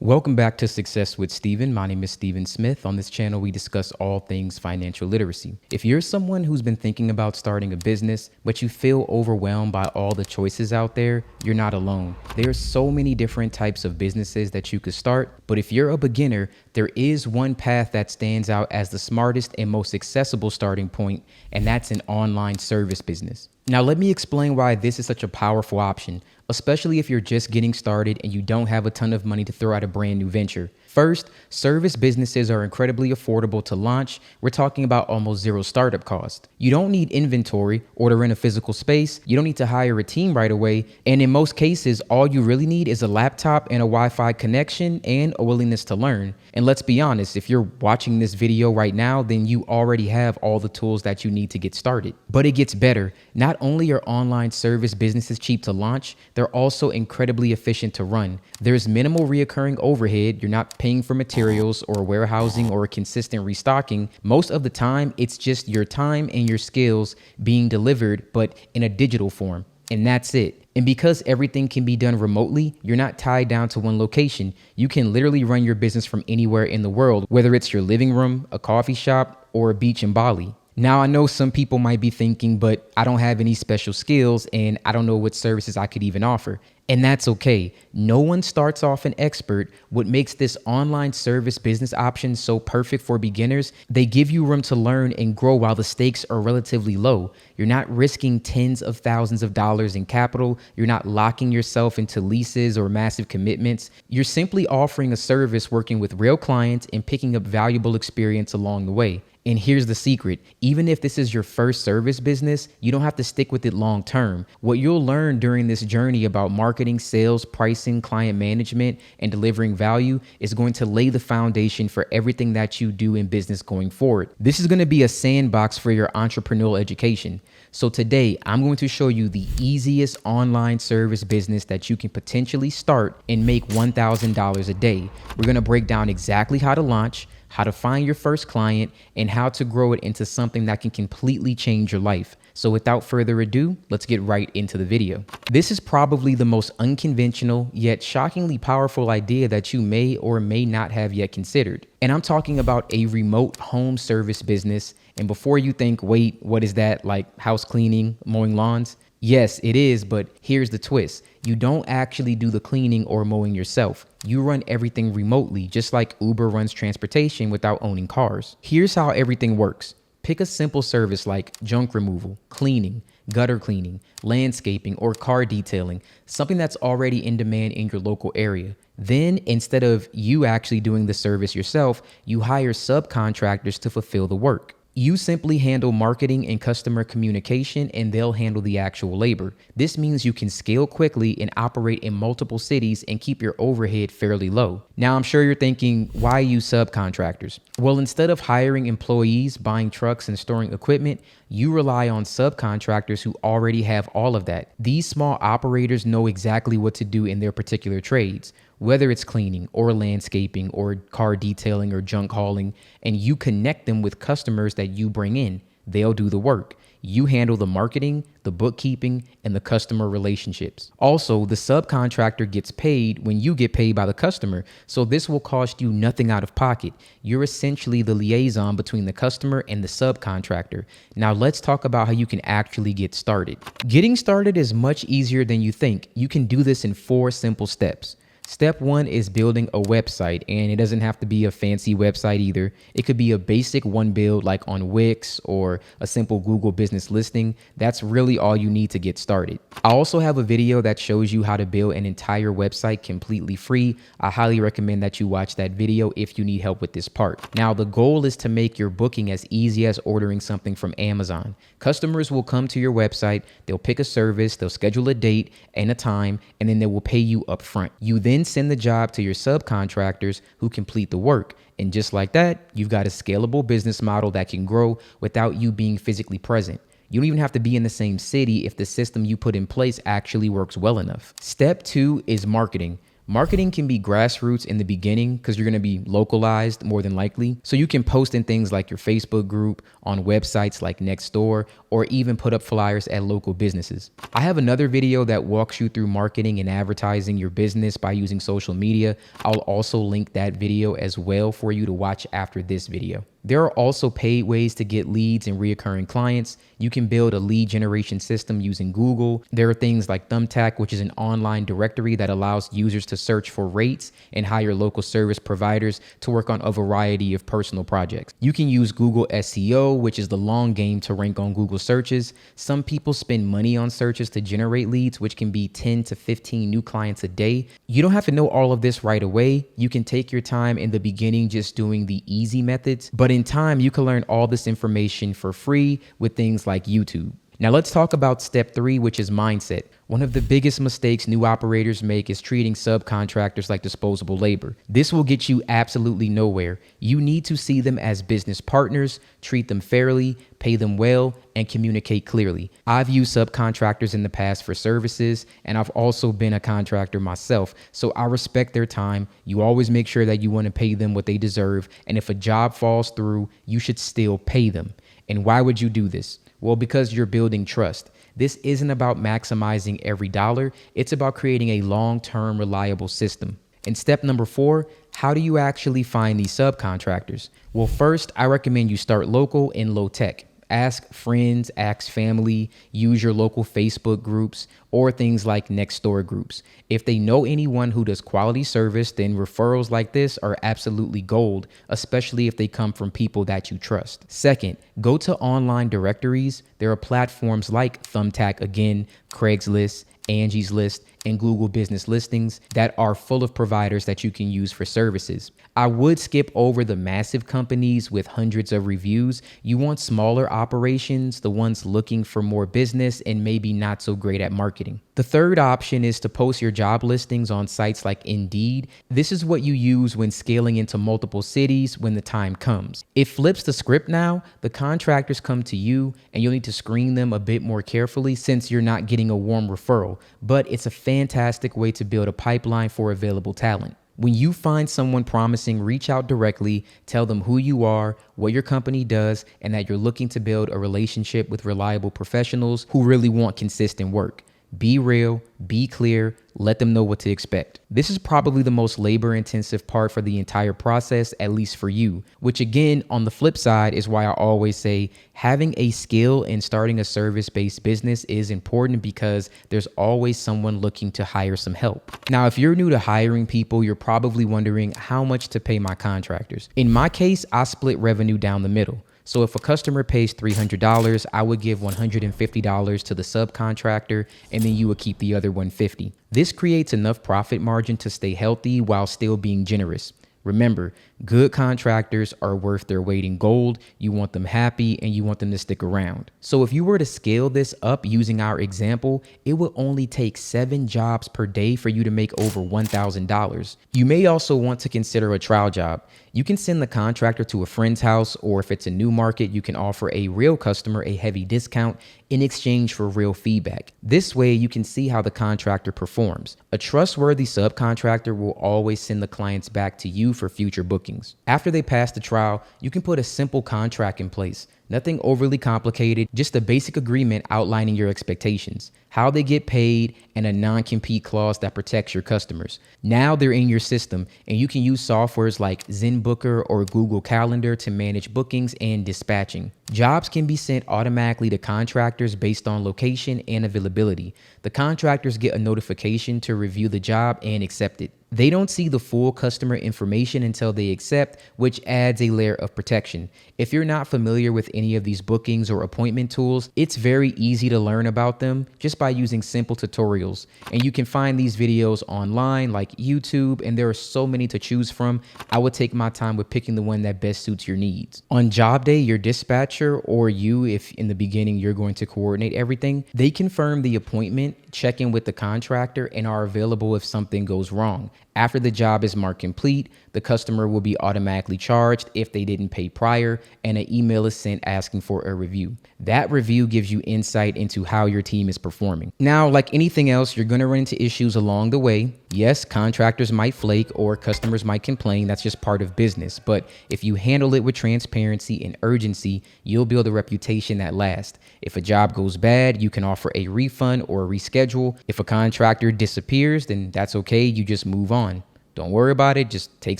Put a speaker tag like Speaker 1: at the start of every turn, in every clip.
Speaker 1: Welcome back to Success with Steven. My name is Steven Smith. On this channel, we discuss all things financial literacy. If you're someone who's been thinking about starting a business, but you feel overwhelmed by all the choices out there, you're not alone. There's so many different types of businesses that you could start, but if you're a beginner, there is one path that stands out as the smartest and most accessible starting point, and that's an online service business. Now, let me explain why this is such a powerful option, especially if you're just getting started and you don't have a ton of money to throw at a brand new venture. First, service businesses are incredibly affordable to launch. We're talking about almost zero startup cost. You don't need inventory or to rent a physical space. You don't need to hire a team right away. And in most cases, all you really need is a laptop and a Wi-Fi connection and a willingness to learn. And let's be honest, if you're watching this video right now, then you already have all the tools that you need to get started. But it gets better. Not only are online service businesses cheap to launch, they're also incredibly efficient to run. There's minimal reoccurring overhead. You're not paying for materials or warehousing or consistent restocking. Most of the time, it's just your time and your skills being delivered, but in a digital form. And that's it. And because everything can be done remotely, you're not tied down to one location. You can literally run your business from anywhere in the world, whether it's your living room, a coffee shop, or a beach in Bali. Now, I know some people might be thinking, but I don't have any special skills and I don't know what services I could even offer. And that's okay. No one starts off an expert. What makes this online service business option so perfect for beginners, they give you room to learn and grow while the stakes are relatively low. You're not risking tens of thousands of dollars in capital. You're not locking yourself into leases or massive commitments. You're simply offering a service, working with real clients and picking up valuable experience along the way. And here's the secret. Even if this is your first service business, you don't have to stick with it long term. What you'll learn during this journey about marketing, sales, pricing, client management, and delivering value is going to lay the foundation for everything that you do in business going forward. This is going to be a sandbox for your entrepreneurial education. So today, I'm going to show you the easiest online service business that you can potentially start and make $1,000 a day. We're going to break down exactly how to launch, how to find your first client, and how to grow it into something that can completely change your life. So without further ado, let's get right into the video. This is probably the most unconventional yet shockingly powerful idea that you may or may not have yet considered. And I'm talking about a remote home service business. And before you think, wait, what is that? Like house cleaning, mowing lawns? Yes, it is, but here's the twist. You don't actually do the cleaning or mowing yourself. You run everything remotely, just like Uber runs transportation without owning cars. Here's how everything works. Pick a simple service like junk removal, cleaning, gutter cleaning, landscaping, or car detailing, something that's already in demand in your local area. Then, instead of you actually doing the service yourself, you hire subcontractors to fulfill the work. You simply handle marketing and customer communication, and they'll handle the actual labor. This means you can scale quickly and operate in multiple cities and keep your overhead fairly low. Now, I'm sure you're thinking, why use subcontractors? Well, instead of hiring employees, buying trucks, and storing equipment, you rely on subcontractors who already have all of that. These small operators know exactly what to do in their particular trades, whether it's cleaning or landscaping or car detailing or junk hauling, and you connect them with customers that you bring in. They'll do the work. You handle the marketing, the bookkeeping, and the customer relationships. Also, the subcontractor gets paid when you get paid by the customer, so this will cost you nothing out of pocket. You're essentially the liaison between the customer and the subcontractor. Now let's talk about how you can actually get started. Getting started is much easier than you think. You can do this in 4 simple steps. Step 1 is building a website, and it doesn't have to be a fancy website either. It could be a basic one build like on Wix or a simple Google business listing. That's really all you need to get started. I also have a video that shows you how to build an entire website completely free. I highly recommend that you watch that video if you need help with this part. Now, the goal is to make your booking as easy as ordering something from Amazon. Customers will come to your website, they'll pick a service, they'll schedule a date and a time, and then they will pay you up front. You then send the job to your subcontractors who complete the work. And just like that, you've got a scalable business model that can grow without you being physically present. You don't even have to be in the same city if the system you put in place actually works well enough. Step 2 is marketing. Marketing can be grassroots in the beginning because you're going to be localized more than likely. So you can post in things like your Facebook group, on websites like Nextdoor, or even put up flyers at local businesses. I have another video that walks you through marketing and advertising your business by using social media. I'll also link that video as well for you to watch after this video. There are also paid ways to get leads and reoccurring clients. You can build a lead generation system using Google. There are things like Thumbtack, which is an online directory that allows users to search for rates and hire local service providers to work on a variety of personal projects. You can use Google SEO, which is the long game to rank on Google searches. Some people spend money on searches to generate leads, which can be 10 to 15 new clients a day. You don't have to know all of this right away. You can take your time in the beginning just doing the easy methods, but in time, you can learn all this information for free with things like YouTube. Now let's talk about step 3, which is mindset. One of the biggest mistakes new operators make is treating subcontractors like disposable labor. This will get you absolutely nowhere. You need to see them as business partners, treat them fairly, pay them well, and communicate clearly. I've used subcontractors in the past for services, and I've also been a contractor myself, so I respect their time. You always make sure that you want to pay them what they deserve, and if a job falls through, you should still pay them. And why would you do this? Well, because you're building trust. This isn't about maximizing every dollar. It's about creating a long-term reliable system. And step number 4, how do you actually find these subcontractors? Well, first, I recommend you start local and low tech. Ask friends, ask family, use your local Facebook groups or things like Nextdoor groups. If they know anyone who does quality service, then referrals like this are absolutely gold, especially if they come from people that you trust. Second, go to online directories. There are platforms like Thumbtack again, Craigslist, Angie's List, and Google Business Listings that are full of providers that you can use for services. I would skip over the massive companies with hundreds of reviews. You want smaller operations, the ones looking for more business and maybe not so great at marketing. The third option is to post your job listings on sites like Indeed. This is what you use when scaling into multiple cities when the time comes. It flips the script now. The contractors come to you and you'll need to screen them a bit more carefully since you're not getting a warm referral, but it's a fantastic way to build a pipeline for available talent. When you find someone promising, reach out directly, tell them who you are, what your company does, and that you're looking to build a relationship with reliable professionals who really want consistent work. Be real, be clear, let them know what to expect. This is probably the most labor-intensive part for the entire process, at least for you, which again, on the flip side, is why I always say having a skill and starting a service-based business is important because there's always someone looking to hire some help. Now, if you're new to hiring people, you're probably wondering how much to pay my contractors. In my case, I split revenue down the middle. So if a customer pays $300, I would give $150 to the subcontractor, and then you would keep the other $150. This creates enough profit margin to stay healthy while still being generous. Remember, good contractors are worth their weight in gold. You want them happy and you want them to stick around. So if you were to scale this up using our example, it would only take 7 jobs per day for you to make over $1,000. You may also want to consider a trial job. You can send the contractor to a friend's house, or if it's a new market, you can offer a real customer a heavy discount in exchange for real feedback. This way, you can see how the contractor performs. A trustworthy subcontractor will always send the clients back to you for future bookings. After they pass the trial, you can put a simple contract in place. Nothing overly complicated, just a basic agreement outlining your expectations, how they get paid, and a non-compete clause that protects your customers. Now they're in your system, and you can use softwares like ZenBooker or Google Calendar to manage bookings and dispatching. Jobs can be sent automatically to contractors based on location and availability. The contractors get a notification to review the job and accept it. They don't see the full customer information until they accept, which adds a layer of protection. If you're not familiar with any of these bookings or appointment tools, it's very easy to learn about them just by using simple tutorials. And you can find these videos online like YouTube, and there are so many to choose from. I would take my time with picking the one that best suits your needs. On job day, your dispatcher or you, if in the beginning you're going to coordinate everything, they confirm the appointment, check in with the contractor, and are available if something goes wrong. After the job is marked complete, the customer will be automatically charged if they didn't pay prior, and an email is sent asking for a review. That review gives you insight into how your team is performing. Now, like anything else, you're going to run into issues along the way. Yes, contractors might flake or customers might complain. That's just part of business. But if you handle it with transparency and urgency, you'll build a reputation that lasts. If a job goes bad, you can offer a refund or a reschedule. If a contractor disappears, then that's okay. You just move on. Don't worry about it. Just take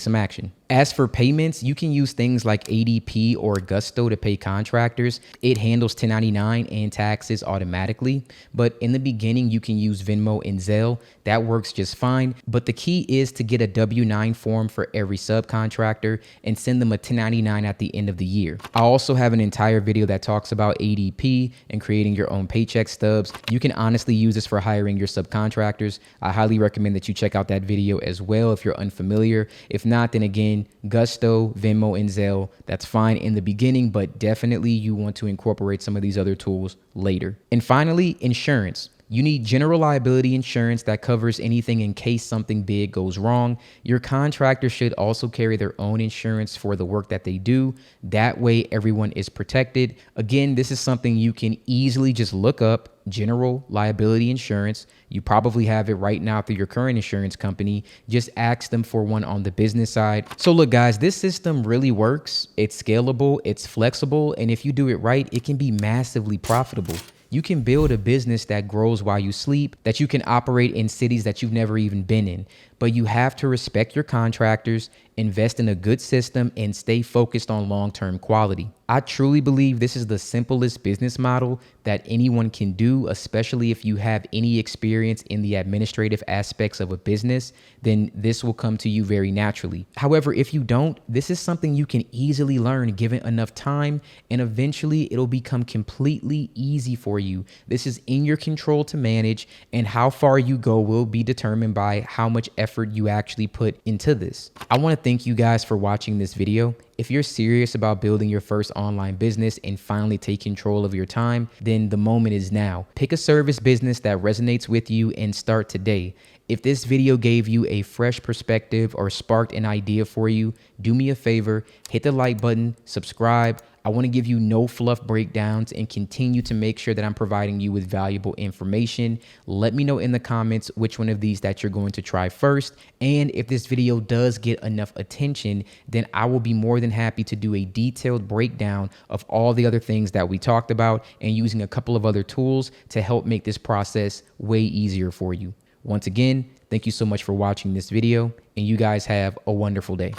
Speaker 1: some action. As for payments, you can use things like ADP or Gusto to pay contractors. It handles 1099 and taxes automatically. But in the beginning, you can use Venmo and Zelle. That works just fine. But the key is to get a W-9 form for every subcontractor and send them a 1099 at the end of the year. I also have an entire video that talks about ADP and creating your own paycheck stubs. You can honestly use this for hiring your subcontractors. I highly recommend that you check out that video as well if you're unfamiliar. If not, then again, Gusto, Venmo, and Zelle, that's fine in the beginning, but definitely you want to incorporate some of these other tools later. And finally, insurance. You need general liability insurance that covers anything in case something big goes wrong. Your contractor should also carry their own insurance for the work that they do. That way, everyone is protected. Again, this is something you can easily just look up, general liability insurance. You probably have it right now through your current insurance company. Just ask them for one on the business side. So look, guys, this system really works. It's scalable, it's flexible, and if you do it right, it can be massively profitable. You can build a business that grows while you sleep, that you can operate in cities that you've never even been in. But you have to respect your contractors, invest in a good system, and stay focused on long-term quality. I truly believe this is the simplest business model that anyone can do, especially if you have any experience in the administrative aspects of a business, then this will come to you very naturally. However, if you don't, this is something you can easily learn given enough time, and eventually it'll become completely easy for you. This is in your control to manage, and how far you go will be determined by how much effort you actually put into this. I want to thank you guys for watching this video. If you're serious about building your first online business and finally take control of your time, then the moment is now. Pick a service business that resonates with you and start today. If this video gave you a fresh perspective or sparked an idea for you, do me a favor, hit the like button, subscribe. I want to give you no fluff breakdowns and continue to make sure that I'm providing you with valuable information. Let me know in the comments which one of these that you're going to try first. And if this video does get enough attention, then I will be more than happy to do a detailed breakdown of all the other things that we talked about and using a couple of other tools to help make this process way easier for you. Once again, thank you so much for watching this video, and you guys have a wonderful day.